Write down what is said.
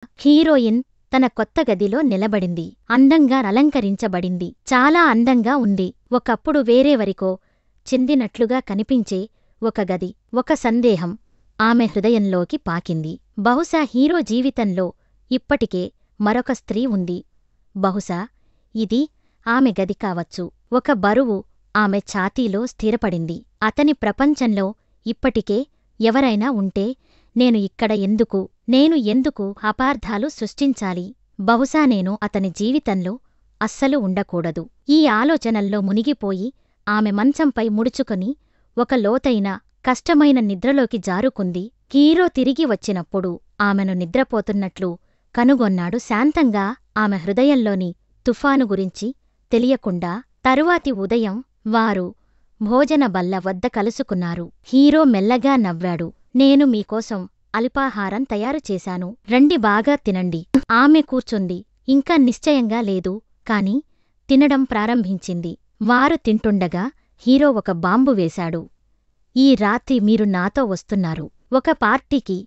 Heroine తన కొత్త గదిలో నిలబడింది. అందంగా అలంకరించబడింది. చాలా అందంగా ఉంది. ఒకప్పుడు వేరేవరికో చెందినట్లుగా కనిపించే ఒక గది. ఒక సందేహం ఆమె హృదయంలోకి పాకింది. బహుశా హీరో జీవితంలో ఇప్పటికే మరొక స్త్రీ ఉంది. బహుశా ఇది ఆమె గది కావచ్చు. ఒక బరువు ఆమె ఛాతీలో స్థిరపడింది. అతని ప్రపంచంలో ఇప్పటికే ఎవరైనా ఉంటే నేను ఎందుకు అపార్థాలు సృష్టించాలి? బహుశా నేను అతని జీవితంలో అస్సలు ఉండకూడదు. ఈ ఆలోచనల్లో మునిగిపోయి ఆమె మంచంపై ముడుచుకొని ఒక లోతైన కష్టమైన నిద్రలోకి జారుకుంది. హీరో తిరిగి వచ్చినప్పుడు ఆమెను నిద్రపోతున్నట్లు కనుగొన్నాడు. శాంతంగా ఆమె హృదయంలోని తుఫాను గురించి తెలియకుండా. తరువాతి ఉదయం వారు భోజన బల్ల వద్ద కలుసుకున్నారు. హీరో మెల్లగా నవ్వాడు. నేను మీకోసం అల్పాహారం తయారుచేశాను. రండి, బాగా తినండి. ఆమె కూర్చుంది. ఇంకా నిశ్చయంగా లేదు, కాని తినడం ప్రారంభించింది. వారు తింటుండగా హీరో ఒక బాంబు వేశాడు. ఈ రాత్రి మీరు నాతో వస్తున్నారు. ఒక పార్టీకి